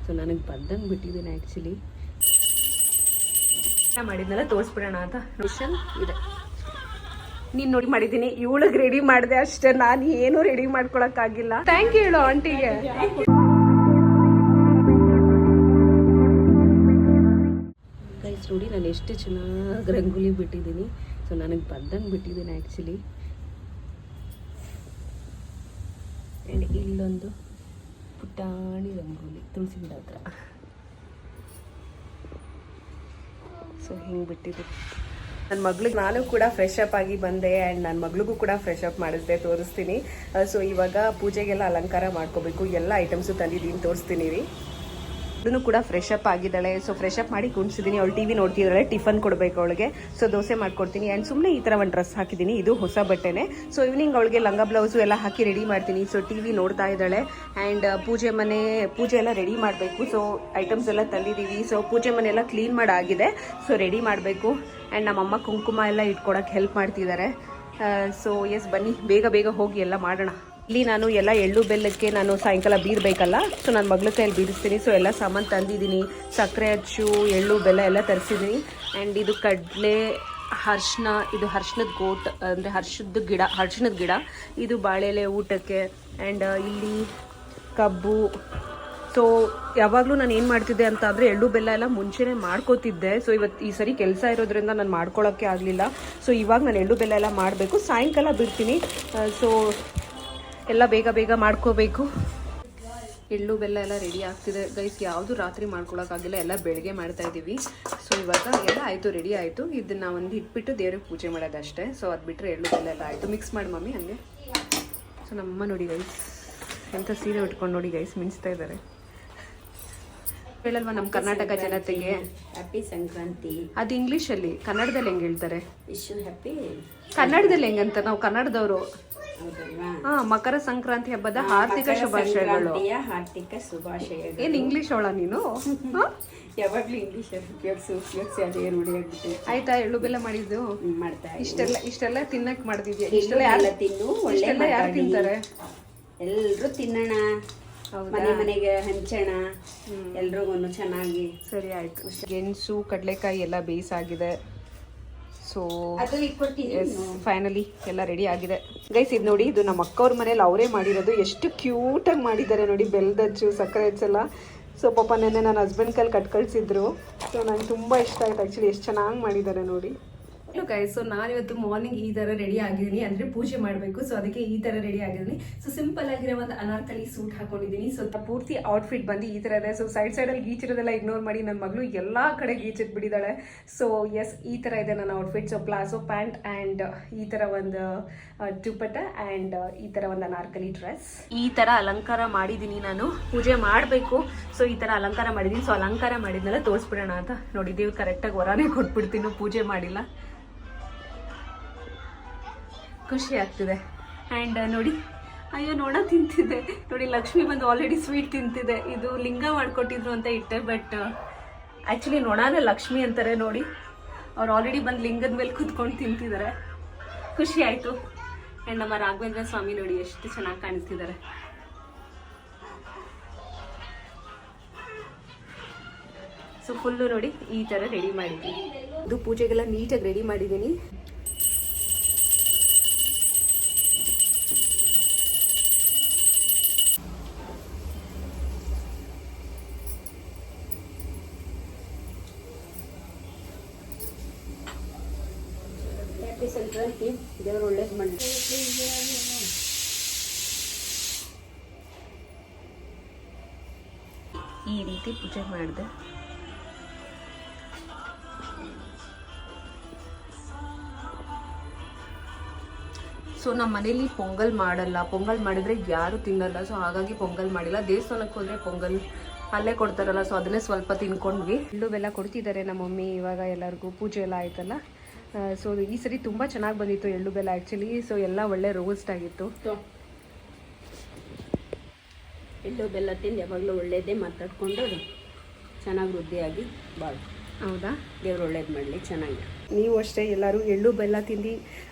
So ನನಗೆ ಬಂದಂಗೆ ಬಿಟ್ಟಿದ್ದೀನಿ ಆ್ಯಕ್ಚುಲಿ. ಮಾಡಿದ್ನೆಲ್ಲ ತೋರಿಸ್ಬಿಡೋಣ ಅಂತ ಮಿಷನ್ ಇದೆ. ನೀನು ನೋಡಿ ಮಾಡಿದ್ದೀನಿ, ಇವಳಿಗೆ ರೆಡಿ ಮಾಡಿದೆ ಅಷ್ಟೇ, ನಾನು ಏನು ರೆಡಿ ಮಾಡ್ಕೊಳಕ್ಕಾಗಿಲ್ಲ. ಥ್ಯಾಂಕ್ ಯು ಹೇಳು ಆಂಟಿಗೆ. ಗೈಸ್ ನೋಡಿ ನಾನು ಎಷ್ಟು ಚೆನ್ನಾಗಿ ರಂಗೋಲಿ ಬಿಟ್ಟಿದ್ದೀನಿ. ಸೊ ನನಗೆ ಬಂದಂಗೆ ಬಿಟ್ಟಿದ್ದೀನಿ ಆ್ಯಕ್ಚುಲಿ. ಆ್ಯಂಡ್ ಇಲ್ಲೊಂದು ಪುಟಾಣಿ ರಂಗೋಲಿ ತುಳಸಿ ಗಿಡ ಹತ್ರ. ಸೊ ಹಿಂಗೆ ಬಿಟ್ಟಿದ್ದೀನಿ. ನನ್ನ ಮಗಳಿಗೆ ನಾನು ಕೂಡ ಫ್ರೆಶ್ ಅಪ್ ಆಗಿ ಬಂದೆ ಆ್ಯಂಡ್ ನನ್ನ ಮಗಳಿಗೂ ಕೂಡ ಫ್ರೆಶ್ ಅಪ್ ಮಾಡಿಸಿದೆ, ತೋರಿಸ್ತೀನಿ. ಸೊ ಇವಾಗ ಪೂಜೆಗೆಲ್ಲ ಅಲಂಕಾರ ಮಾಡ್ಕೋಬೇಕು, ಎಲ್ಲ ಐಟಮ್ಸು ತಂದಿದ್ದೀನಿ, ತೋರಿಸ್ತೀನಿ ರೀ. ಇದನ್ನು ಕೂಡ ಫ್ರೆಶ್ ಅಪ್ ಆಗಿದ್ದಾಳೆ. ಸೊ ಫ್ರೆಶ್ ಅಪ್ ಮಾಡಿ ಕುಣಿಸಿದ್ದೀನಿ. ಅವಳು ಟಿವಿ ನೋಡ್ತಿದ್ದಾಳೆ, ಟಿಫನ್ ಕೊಡಬೇಕು ಅವಳಿಗೆ. ಸೊ ದೋಸೆ ಮಾಡ್ಕೊಡ್ತೀನಿ ಆ್ಯಂಡ್ ಸುಮ್ಮನೆ ಈ ಥರ ಒಂದು ಡ್ರೆಸ್ ಹಾಕಿದ್ದೀನಿ, ಇದು ಹೊಸ ಬಟ್ಟೆನೇ. ಸೊ ಈವ್ನಿಂಗ್ ಅವಳಿಗೆ ಲಂಗ ಬ್ಲೌಸು ಎಲ್ಲ ಹಾಕಿ ರೆಡಿ ಮಾಡ್ತೀನಿ. ಸೊ ಟಿವಿ ನೋಡ್ತಾ ಇದ್ದಾಳೆ ಆ್ಯಂಡ್ ಪೂಜೆ ಎಲ್ಲ ರೆಡಿ ಮಾಡಬೇಕು. ಸೊ ಐಟಮ್ಸ್ ಎಲ್ಲ ತಂದಿದ್ದೀವಿ. ಸೊ ಪೂಜೆ ಮನೆ ಎಲ್ಲ ಕ್ಲೀನ್ ಮಾಡಾಗಿದೆ. ಸೊ ರೆಡಿ ಮಾಡಬೇಕು ಆ್ಯಂಡ್ ನಮ್ಮಮ್ಮ ಕುಂಕುಮ ಎಲ್ಲ ಇಟ್ಕೊಡಕ್ಕೆ ಹೆಲ್ಪ್ ಮಾಡ್ತಿದ್ದಾರೆ. ಸೊ ಎಸ್, ಬನ್ನಿ ಬೇಗ ಬೇಗ ಹೋಗಿ ಎಲ್ಲ ಮಾಡೋಣ. ಇಲ್ಲಿ ನಾನು ಎಲ್ಲ ಎಳ್ಳು ಬೆಲ್ಲಕ್ಕೆ ನಾನು ಸಾಯಂಕಾಲ ಬೀರಬೇಕಲ್ಲ, ಸೊ ನನ್ನ ಮಗಳ ಕೈಯಲ್ಲಿ ಬೀರಿಸ್ತೀನಿ. ಸೊ ಎಲ್ಲ ಸಾಮಾನು ತಂದಿದ್ದೀನಿ, ಸಕ್ಕರೆ ಅಚ್ಚು, ಎಳ್ಳು ಬೆಲ್ಲ ಎಲ್ಲ ತರಿಸಿದ್ದೀನಿ. ಆ್ಯಂಡ್ ಇದು ಕಡಲೆ, ಅರ್ಶಿನ, ಇದು ಅರ್ಶಿನದ ಗೋಟ್ ಅಂದರೆ ಅರ್ಶಿನದ ಗಿಡ, ಇದು ಬಾಳೆಲೆ ಊಟಕ್ಕೆ. ಆ್ಯಂಡ್ ಇಲ್ಲಿ ಕಬ್ಬು. ಸೊ ಯಾವಾಗಲೂ ನಾನು ಏನು ಮಾಡ್ತಿದ್ದೆ ಅಂತ ಅಂದರೆ ಎಳ್ಳು ಬೆಲ್ಲ ಎಲ್ಲ ಮುಂಚೆನೇ ಮಾಡ್ಕೋತಿದ್ದೆ. ಸೊ ಈ ಸರಿ ಕೆಲಸ ಇರೋದ್ರಿಂದ ನಾನು ಮಾಡ್ಕೊಳ್ಳೋಕ್ಕೆ ಆಗಲಿಲ್ಲ. ಸೊ ಇವಾಗ ನಾನು ಎಳ್ಳು ಬೆಲ್ಲ ಎಲ್ಲ ಮಾಡಬೇಕು, ಸಾಯಂಕಾಲ ಬಿಡ್ತೀನಿ. ಸೊ ಎಲ್ಲ ಬೇಗ ಬೇಗ ಮಾಡ್ಕೋಬೇಕು. ಎಳ್ಳು ಬೆಲ್ಲ ಎಲ್ಲ ರೆಡಿ ಆಗ್ತಿದೆ ಗೈಸ್. ಯಾವುದು ರಾತ್ರಿ ಮಾಡ್ಕೊಳಕ್ಕಾಗಿಲ್ಲ, ಎಲ್ಲ ಬೆಳಗ್ಗೆ ಮಾಡ್ತಾ ಇದ್ದೀವಿ. ಸೊ ಇವಾಗ ಎಲ್ಲ ಆಯಿತು, ರೆಡಿ ಆಯಿತು. ಇದನ್ನು ಒಂದು ಇಟ್ಬಿಟ್ಟು ದೇವ್ರಿಗೆ ಪೂಜೆ ಮಾಡೋದಷ್ಟೇ. ಸೊ ಅದು ಬಿಟ್ಟರೆ ಎಳ್ಳು ಬೆಲ್ಲ ಎಲ್ಲ ಆಯಿತು. ಮಿಕ್ಸ್ ಮಾಡಿ ಮಮ್ಮಿ ಹಂಗೆ. ಸೊ ನಮ್ಮಮ್ಮ ನೋಡಿ ಗೈಸ್ ಎಂಥ ಸೀರೆ ಉಟ್ಕೊಂಡು ನೋಡಿ ಗೈಸ್ ಮಿಂಚ್ತಾ ಇದ್ದಾರೆ. ಹೇಳಲ್ವಾ ನಮ್ಮ ಕರ್ನಾಟಕ ಜನತೆಗೆ ಹ್ಯಾಪಿ ಸಂಕ್ರಾಂತಿ. ಅದು ಇಂಗ್ಲೀಷಲ್ಲಿ, ಕನ್ನಡದಲ್ಲಿ ಹೆಂಗೆ ಹೇಳ್ತಾರೆ? Wish you happy. ಕನ್ನಡದಲ್ಲಿ ಹೆಂಗಂತ ನಾವು ಕನ್ನಡದವರು. ಮಕರ ಸಂಕ್ರಾಂತಿ ಹಬ್ಬದ ಹಾರ್ದಿಕ ಶುಭಾಶಯಗಳು. ಹಾರ್ದಿಕ ಶುಭಾಶಯಗಳು. ಏನ್ ಇಂಗ್ಲಿಷ್ ಅವಳ ನೀನು? ಯಾವಾಗ್ಲೂ ಇಂಗ್ಲಿಷ್ ಉಪಯೋಗಿಸಿ ಅದೇ ರೂಢಿ ಆಗ್ಬಿಟ್ಟು. ಆಯ್ತಾ ಎಳ್ಳು ಬೆಲ್ಲ ಮಾಡಿದ್ದು? ಮಾಡ್ತಾ ಇಷ್ಟೆಲ್ಲ ತಿನ್ನಕ್ ಮಾಡ್ತಿದ್ಯಾ? ಇಷ್ಟೆಲ್ಲ ತಿನ್ನು, ಒಳ್ಳೆ ಯಾರು ತಿಂತಾರೆ? ಎಲ್ರು ತಿನ್ನೋಣ, ಮನೆಗೆ ಹಂಚೋಣ, ಎಲ್ರಿಗೂ ಚೆನ್ನಾಗಿ. ಸರಿ ಆಯ್ತು. ಗೆಣಸು, ಕಡಲೆಕಾಯಿ ಎಲ್ಲ ಬೇಯಿಸಾಗಿದೆ. ಸೊ ಫೈನಲಿ ಎಲ್ಲ ರೆಡಿ ಆಗಿದೆ ಗೈಸ್. ಇದು ನೋಡಿ, ಇದು ನಮ್ಮ ಅಕ್ಕವ್ರ ಮನೇಲಿ ಅವರೇ ಮಾಡಿರೋದು. ಎಷ್ಟು ಕ್ಯೂಟಾಗಿ ಮಾಡಿದ್ದಾರೆ ನೋಡಿ, ಬೆಲ್ಲದಚ್ಚು, ಸಕ್ಕರೆ ಹಚ್ಚೆಲ್ಲ. ಸೊ ಪಾಪ ನೆನ್ನೆ ನನ್ನ ಹಸ್ಬೆಂಡ್ ಕೈಲಿ ಕಳ್ಸಿದ್ರು. ಸೊ ನಂಗೆ ತುಂಬ ಇಷ್ಟ ಆಯ್ತು ಆ್ಯಕ್ಚುಲಿ, ಎಷ್ಟು ಚೆನ್ನಾಗಿ ಮಾಡಿದ್ದಾರೆ ನೋಡಿ. ಹಲೋ ಗೈಸ್, ಸೊ ನಾನಿವತ್ತು ಮಾರ್ನಿಂಗ್ ಈ ಥರ ರೆಡಿ ಆಗಿದ್ದೀನಿ, ಅಂದರೆ ಪೂಜೆ ಮಾಡಬೇಕು. ಸೊ ಅದಕ್ಕೆ ಈ ಥರ ರೆಡಿ ಆಗಿದ್ದೀನಿ. ಸೊ ಸಿಂಪಲ್ ಆಗಿರೋ ಒಂದು ಅನಾರ್ಕಲಿ ಸೂಟ್ ಹಾಕೊಂಡಿದ್ದೀನಿ. ಸೊ ಪೂರ್ತಿ ಔಟ್ಫಿಟ್ ಬಂದು ಈ ಥರ ಇದೆ. ಸೊ ಸೈಡಲ್ಲಿ ಗೀಚಿರೋದೆಲ್ಲ ಇಗ್ನೋರ್ ಮಾಡಿ, ನನ್ನ ಮಗಳು ಎಲ್ಲ ಕಡೆ ಗೀಚಿಟ್ಬಿಟ್ಟಿದ್ದಾಳೆ. ಸೊ ಎಸ್, ಈ ಥರ ಇದೆ ನನ್ನ outfit. So palazzo pant and ಈ ಥರ ಒಂದು ದುಪಟ್ಟ ಆ್ಯಂಡ್ ಈ ಥರ ಒಂದು ಅನಾರ್ಕಲಿ ಡ್ರೆಸ್. ಈ ಥರ ಅಲಂಕಾರ ಮಾಡಿದ್ದೀನಿ ನಾನು, ಪೂಜೆ ಮಾಡಬೇಕು. ಸೊ ಈ ಥರ ಅಲಂಕಾರ ಮಾಡಿದ್ದೀನಿ. ಸೊ ಅಲಂಕಾರ ಮಾಡಿದ್ನೆಲ್ಲ ತೋರಿಸ್ಬಿಡೋಣ ಅಂತ ನೋಡಿ. ದೇವ್ರು ಕರೆಕ್ಟಾಗಿ ಹೊರನೇ ಕೊಟ್ಬಿಡ್ತೀನಿ, ಪೂಜೆ ಮಾಡಿಲ್ಲ. ಖುಷಿ ಆಗ್ತಿದೆ. ಆ್ಯಂಡ್ ನೋಡಿ, ಅಯ್ಯೋ ನೋಡ ತಿಂತಿದ್ದೆ ನೋಡಿ, ಲಕ್ಷ್ಮಿ ಬಂದು ಆಲ್ರೆಡಿ ಸ್ವೀಟ್ ತಿಂತಿದೆ. ಇದು ಲಿಂಗ ಮಾಡ್ಕೊಟ್ಟಿದ್ರು ಅಂತ ಇಟ್ಟೆ, ಬಟ್ ಆ್ಯಕ್ಚುಲಿ ನೋಡಾನೆ ಲಕ್ಷ್ಮಿ ಅಂತಾರೆ ನೋಡಿ. ಅವ್ರು ಆಲ್ರೆಡಿ ಬಂದು ಲಿಂಗದ ಮೇಲೆ ಕೂತ್ಕೊಂಡು ತಿಂತಿದ್ದಾರೆ. ಖುಷಿ ಆಯಿತು. ಆ್ಯಂಡ್ ನಮ್ಮ ರಾಘವೇಂದ್ರ ಸ್ವಾಮಿ ನೋಡಿ ಎಷ್ಟು ಚೆನ್ನಾಗಿ ಕಾಣಿಸ್ತಿದ್ದಾರೆ. ಸೊ ಫುಲ್ಲು ನೋಡಿ ಈ ಥರ ರೆಡಿ ಮಾಡಿದ್ದೀನಿ. ಇದು ಪೂಜೆಗೆಲ್ಲ ನೀಟಾಗಿ ರೆಡಿ ಮಾಡಿದ್ದೀನಿ. ಹ್ಯಾಪಿ ಸಂಕ್ರಾಂತಿ. ದೇವರು ಒಳ್ಳೇದು ಮಾಡಿ. ಈ ರೀತಿ ಪೂಜೆ ಮಾಡಿದೆ. ಸೊ ನಮ್ಮ ಮನೇಲಿ ಪೊಂಗಲ್ ಮಾಡಲ್ಲ, ಪೊಂಗಲ್ ಮಾಡಿದರೆ ಯಾರು ತಿನ್ನಲ್ಲ. ಸೊ ಹಾಗಾಗಿ ಪೊಂಗಲ್ ಮಾಡಿಲ್ಲ. ದೇವಸ್ಥಾನಕ್ಕೆ ಹೋದರೆ ಪೊಂಗಲ್ ಅಲ್ಲೇ ಕೊಡ್ತಾರಲ್ಲ, ಸೊ ಅದನ್ನೇ ಸ್ವಲ್ಪ ತಿನ್ಕೊಂಡ್ವಿ. ಎಳ್ಳು ಬೆಲ್ಲ ಕೊಡ್ತಿದ್ದಾರೆ ನಮ್ಮ ಮಮ್ಮಿ ಇವಾಗ ಎಲ್ಲರಿಗೂ. ಪೂಜೆ ಎಲ್ಲ ಆಯ್ತಲ್ಲ. ಸೊ ಈ ಸರಿ ತುಂಬ ಚೆನ್ನಾಗಿ ಬಂದಿತ್ತು ಎಳ್ಳು ಬೆಲ್ಲ ಆ್ಯಕ್ಚುಲಿ. ಸೊ ಎಲ್ಲ ಒಳ್ಳೆ ರೋಸ್ಟ್ ಆಗಿತ್ತು. ಎಳ್ಳು ಬೆಲ್ಲ ತಿಂದು ಯಾವಾಗಲೂ ಒಳ್ಳೇದೇ ಮಾತಾಡ್ಕೊಂಡು ಚೆನ್ನಾಗಿ ವೃದ್ಧಿಯಾಗಿ ಬಾಳು. ಹೌದಾ? ದೇವ್ರು ಒಳ್ಳೇದು ಮಾಡಲಿ, ಚೆನ್ನಾಗಿ. ನೀವು ಅಷ್ಟೇ ಎಲ್ಲರೂ ಎಳ್ಳು ಬೆಲ್ಲ ತಿಂದು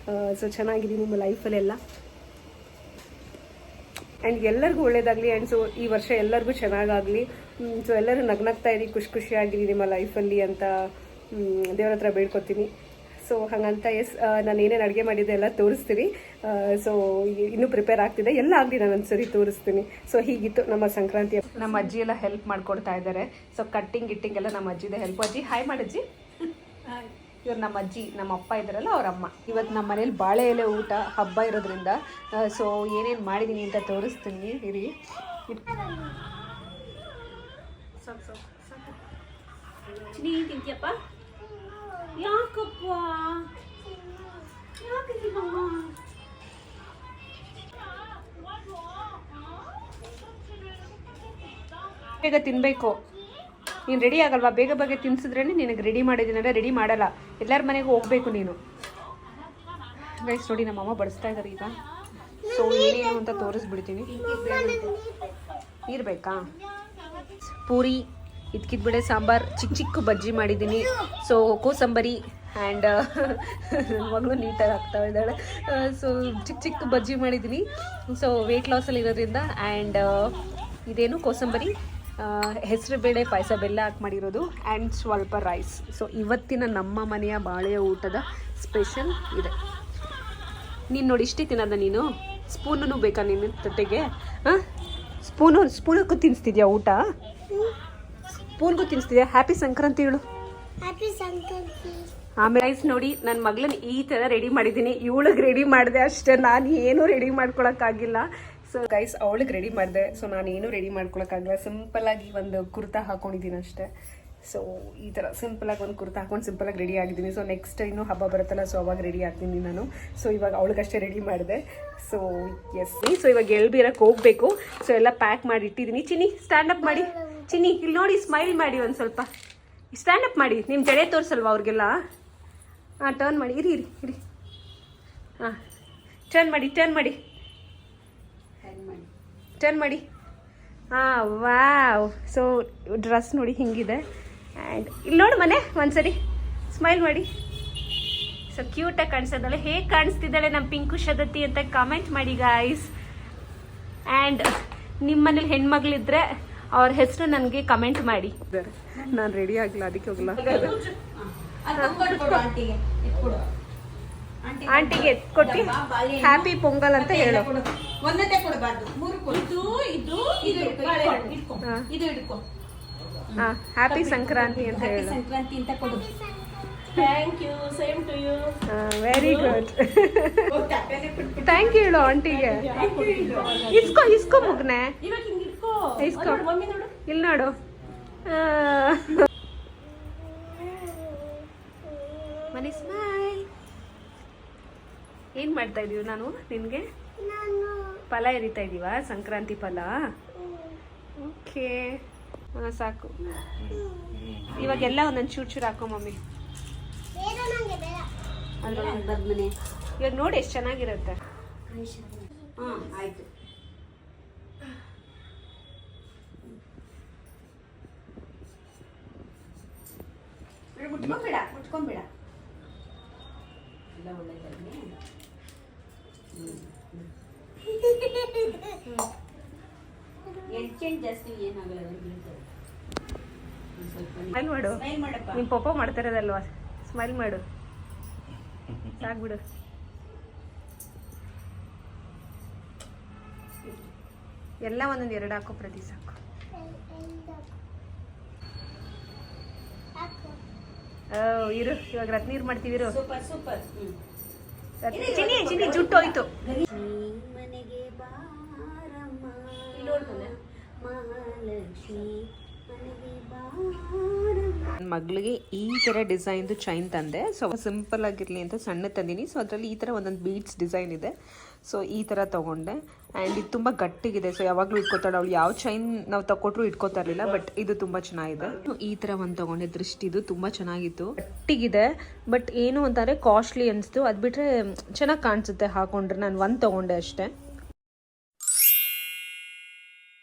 ಸೊ ಚೆನ್ನಾಗಿದೆ ನಿಮ್ಮ ಲೈಫಲ್ಲೆಲ್ಲ. ಆ್ಯಂಡ್ ಎಲ್ಲರಿಗೂ ಒಳ್ಳೇದಾಗಲಿ. ಆ್ಯಂಡ್ ಸೊ ಈ ವರ್ಷ ಎಲ್ಲರಿಗೂ ಚೆನ್ನಾಗಾಗಲಿ. ಸೊ ಎಲ್ಲರೂ ನಗ್ನಗ್ತಾ ಇರಿ, ಖುಷಿಯಾಗಿರಿ ನಿಮ್ಮ ಲೈಫಲ್ಲಿ ಅಂತ ದೇವ್ರ ಹತ್ರ ಬೇಡ್ಕೊತೀನಿ. ಸೊ ಹಾಗಂತ ನಾನು ಏನೇನು ಅಡುಗೆ ಮಾಡಿದ್ದೆ ಎಲ್ಲ ತೋರಿಸ್ತೀನಿ. ಸೊ ಇನ್ನೂ ಪ್ರಿಪೇರ್ ಆಗ್ತಿದೆ, ಎಲ್ಲ ಆಗಲಿ ನಾನು ಒಂದ್ಸರಿ ತೋರಿಸ್ತೀನಿ. ಸೊ ಹೀಗಿತ್ತು ನಮ್ಮ ಸಂಕ್ರಾಂತಿ. ನಮ್ಮ ಅಜ್ಜಿ ಎಲ್ಲ ಹೆಲ್ಪ್ ಮಾಡ್ಕೊಡ್ತಾ ಇದ್ದಾರೆ. ಸೊ ಗಿಟ್ಟಿಂಗ್ ಎಲ್ಲ ನಮ್ಮ ಅಜ್ಜಿದೆ ಹೆಲ್ಪ್. ಅಜ್ಜಿ ಹಾಯ್ ಮಾಡಜ್ಜಿ. ಇವ್ರು ನಮ್ಮ ಅಜ್ಜಿ, ನಮ್ಮ ಅಪ್ಪ ಇದ್ದಾರಲ್ಲ ಅವ್ರ ಅಮ್ಮ. ಇವತ್ತು ನಮ್ಮ ಮನೇಲಿ ಬಾಳೆ ಎಲೆ ಊಟ ಹಬ್ಬ ಇರೋದ್ರಿಂದ ಸೊ ಏನೇನು ಮಾಡಿದ್ದೀನಿ ಅಂತ ತೋರಿಸ್ತೀನಿ ಇರಿ. ಚಿನಿ ತಿಂತೀಯಪ್ಪ? ಯಾಕಪ್ಪ ಯಾಕೆ ಬೇಗ ತಿನ್ನಬೇಕು. ನೀನು ರೆಡಿ ಆಗಲ್ವಾ? ಬೇಗ ಬೇಗ ತಿನ್ಸಿದ್ರೇ ನಿನಗೆ ರೆಡಿ ಮಾಡಿದ್ದೀನಲ್ಲ, ರೆಡಿ ಮಾಡಲ್ಲ. ಎಲ್ಲರ ಮನೆಗೂ ಹೋಗಬೇಕು ನೀನು. ಗೈಸ್ ನೋಡಿ ನಮ್ಮ ಅಮ್ಮ ಬಡಿಸ್ತಾ ಇದ್ದಾರೆ ಈಗ. ಸೊ ಏನೇನು ಅಂತ ತೋರಿಸ್ಬಿಡ್ತೀನಿ. ನೀರು ಬೇಕಾ? ಪೂರಿ, ಇದ್ಕಿದ್ಬಿಡೆ ಸಾಂಬಾರು, ಚಿಕ್ಕ ಬಜ್ಜಿ ಮಾಡಿದ್ದೀನಿ. ಸೊ ಕೋಸಂಬರಿ ಆ್ಯಂಡ್ ನನ್ನ ಮಗಳು ನೀಟಾಗಿ ಆಗ್ತಾ ಇದ್ದಾಳೆ. ಸೊ ಚಿಕ್ಕ ಬಜ್ಜಿ ಮಾಡಿದ್ದೀನಿ. ಸೊ ವೆಯ್ಟ್ ಲಾಸಲ್ಲಿ ಇರೋದ್ರಿಂದ. ಆ್ಯಂಡ್ ಇದೇನು ಕೋಸಂಬರಿ, ಹೆಸರು ಬೇಳೆ ಪಾಯಸ, ಬೆಲ್ಲ ಹಾಕಿ ಮಾಡಿರೋದು, ಆ್ಯಂಡ್ ಸ್ವಲ್ಪ ರೈಸ್. ಸೊ ಇವತ್ತಿನ ನಮ್ಮ ಮನೆಯ ಬಾಳೆಯ ಊಟದ ಸ್ಪೆಷಲ್ ಇದೆ. ನೀನು ನೋಡಿ ಇಷ್ಟೇ ತಿನ್ನೋದ ನೀನು? ಸ್ಪೂನು ಬೇಕಾ ನೀನು ತಟ್ಟೆಗೆ? ಹಾಂ, ಸ್ಪೂನಕ್ಕೂ ತಿನ್ನಿಸ್ತಿದ್ಯಾ ಊಟ? ಸ್ಪೂನ್ಗೂ ತಿನ್ನಿಸ್ತಿದ್ಯಾ? ಹ್ಯಾಪಿ ಸಂಕ್ರಾಂತಿ ಹೇಳು. ಆಮೇಲೆ ರೈಸ್ ನೋಡಿ ನನ್ನ ಮಗಳನ್ನ ಈ ಥರ ರೆಡಿ ಮಾಡಿದ್ದೀನಿ. ಇವಳಿಗೆ ರೆಡಿ ಮಾಡಿದೆ ಅಷ್ಟೇ, ನಾನು ಏನೂ ರೆಡಿ ಮಾಡ್ಕೊಳಕ್ಕಾಗಿಲ್ಲ. ಸೊ ಗೈಸ್ ಅವಳಿಗೆ ರೆಡಿ ಮಾಡಿದೆ. ಸೊ ನಾನೇನು ರೆಡಿ ಮಾಡ್ಕೊಳಕ್ಕಾಗಲ್ಲ. ಸಿಂಪಲ್ಲಾಗಿ ಒಂದು ಕುರ್ತಾ ಹಾಕೊಂಡಿದ್ದೀನಿ ಅಷ್ಟೇ. ಸೊ ಈ ಥರ ಸಿಂಪಲಾಗಿ ಒಂದು ಕುರ್ತಾ ಹಾಕೊಂಡು ಸಿಂಪಲಾಗಿ ರೆಡಿ ಆಗಿದ್ದೀನಿ. ಸೊ ನೆಕ್ಸ್ಟ್ ಇನ್ನೂ ಹಬ್ಬ ಬರುತ್ತಲ್ಲ, ಸೊ ಅವಾಗ ರೆಡಿ ಆಗ್ತೀನಿ ನಾನು. ಸೊ ಇವಾಗ ಅವಳಿಗಷ್ಟೇ ರೆಡಿ ಮಾಡಿದೆ. ಸೊ ಎಸ್, ಸೊ ಇವಾಗ ಎಳ್ಬೀರಕ್ಕೆ ಹೋಗಬೇಕು. ಸೊ ಎಲ್ಲ ಪ್ಯಾಕ್ ಮಾಡಿ ಇಟ್ಟಿದ್ದೀನಿ. ಚಿನ್ನಿ ಸ್ಟ್ಯಾಂಡಪ್ ಮಾಡಿ. ಚಿನ್ನಿ ಇಲ್ಲಿ ನೋಡಿ, ಸ್ಮೈಲ್ ಮಾಡಿ ಒಂದು ಸ್ವಲ್ಪ. ಸ್ಟ್ಯಾಂಡಪ್ ಮಾಡಿ. ನಿಮ್ಮ ಜಡೆ ತೋರಿಸಲ್ವಾ ಅವ್ರಿಗೆಲ್ಲ? ಹಾಂ, ಟರ್ನ್ ಮಾಡಿ. ಇರಿ ಇರಿ ಇರಿ. ಹಾಂ, ಟರ್ನ್ ಮಾಡಿ. ಹಾಂ, ವಾವ್. ಸೊ ಡ್ರೆಸ್ ನೋಡಿ ಹಿಂಗಿದೆ. ಆ್ಯಂಡ್ ಇಲ್ಲಿ ನೋಡು ಮನೆ ಒಂದ್ಸರಿ ಸ್ಮೈಲ್ ಮಾಡಿ. ಸೊ ಕ್ಯೂಟಾಗಿ ಕಾಣಿಸ್ತಿದ್ದಾಳೆ. ಹೇಗೆ ಕಾಣಿಸ್ತಿದ್ದಾಳೆ ನಮ್ಮ ಪಿಂಕು ಶದತಿ ಅಂತ ಕಾಮೆಂಟ್ ಮಾಡಿ ಗಾಯ್ಸ್. ಆ್ಯಂಡ್ ನಿಮ್ಮ ಮನೇಲಿ ಹೆಣ್ಮಗಳಿದ್ರೆ ಅವ್ರ ಹೆಸರು ನನಗೆ ಕಮೆಂಟ್ ಮಾಡಿ. ನಾನು ರೆಡಿ ಆಗಿಲ್ಲ, ಅದಕ್ಕೆ ಹೋಗಲ್ಲ. ಆಂಟಿಗೆ ಕೊಟ್ಟು ಹ್ಯಾಪಿ ಪೊಂಗಲ್ ಅಂತ ಹೇಳು. ಒಂದನೇ ಕೊಡಬಾರ್ದು, ಮೂರು ಕೊಡು. ಹ್ಯಾಪಿ ಸಂಕ್ರಾಂತಿ ಅಂತ ಹೇಳು. ಸಂಕ್ರಾಂತಿ ಅಂತ ಕೊಡು. Thank you, same to you. Very good. Thank you ಹೇಳು ಆಂಟಿಗೆ. ಇಸ್ಕೋ ಮುಗ್ನೆ. ಇವಾಗ ಹಿಂಗೆ ಇಸ್ಕೋ. ಇಲ್ಲಿ ನೋಡು. ಮನಿ ಸ್ಮೈಲ್. ಏನು ಮಾಡ್ತಾ ಇದೀವಿ ನಾನು ನಿನಗೆ? ಫಲ ಎರಿತಾ ಇದೀವ? ಸಂಕ್ರಾಂತಿ ಫಲ. ಓಕೆ, ಹಾಂ ಸಾಕು. ಇವಾಗೆಲ್ಲ ಒಂದೊಂದು ಚೂರು ಹಾಕೋ ಮಮ್ಮಿ. ಅದ್ರೊಳಗೆ ಇವಾಗ ನೋಡಿ ಎಷ್ಟು ಚೆನ್ನಾಗಿರುತ್ತೆ. ಹಾಂ ಆಯಿತು. ಮುಚ್ಕೊಂಬೇಡ. ಎಲ್ಲ ಒಳ್ಳೆಯದಾಗಲಿ. ಎಣ್ಣೆ ಜಾಸ್ತಿ ಏನಾಗಲ್ಲ. ಸ್ಮೈಲ್ ಮಾಡು. ನಿಮ್ಮ ಪಪ್ಪ ಮಾಡ್ತಾ ಇರೋದಲ್ವಾ? ಸ್ಮೈಲ್ ಮಾಡು. ಸಾಕ್ಬಿಡು. ಎಲ್ಲ ಒಂದೊಂದು ಎರಡು ಹಾಕೋ ಪ್ರತಿ ಸಾಕು. ಇರು, ಇವಾಗ ರತ್ನೀರ್ ಮಾಡ್ತೀವಿ. ಇರು. ಸೂಪರ್. ಚಿನ್ನಿ ಜುಟ್ಟು ಹೋಯ್ತು. ಮನೆಗೆ ಬಾರಮ್ಮ ಮಹಾಲಕ್ಷ್ಮಿ. ನನ್ನ ಮಗಳಿಗೆ ಈ ಥರ ಡಿಸೈನ್ದು ಚೈನ್ ತಂದೆ. ಸೊ ಸಿಂಪಲ್ ಆಗಿರಲಿ ಅಂತ ಸಣ್ಣ ತಂದೀನಿ. ಸೊ ಅದರಲ್ಲಿ ಈ ಥರ ಒಂದೊಂದು ಬೀಡ್ಸ್ ಡಿಸೈನ್ ಇದೆ. ಸೊ ಈ ಥರ ತೊಗೊಂಡೆ. ಆ್ಯಂಡ್ ಇದು ತುಂಬ ಗಟ್ಟಿಗಿದೆ. ಸೊ ಯಾವಾಗಲೂ ಇಟ್ಕೋತಾಳೆ ಅವಳು. ಯಾವ ಚೈನ್ ನಾವು ತಗೊಟ್ರು ಇಟ್ಕೋತಾ ಇರಲಿಲ್ಲ. ಬಟ್ ಇದು ತುಂಬ ಚೆನ್ನಾಗಿದೆ. ಈ ಥರ ಒಂದು ತೊಗೊಂಡೆ. ದೃಷ್ಟಿದು ತುಂಬ ಚೆನ್ನಾಗಿತ್ತು. ಗಟ್ಟಿಗಿದೆ ಬಟ್ ಏನು ಅಂತಾರೆ ಕಾಸ್ಟ್ಲಿ ಅನಿಸ್ತು. ಅದು ಬಿಟ್ಟರೆ ಚೆನ್ನಾಗಿ ಕಾಣಿಸುತ್ತೆ ಹಾಕೊಂಡ್ರೆ. ನಾನು ಒಂದು ತೊಗೊಂಡೆ ಅಷ್ಟೇ.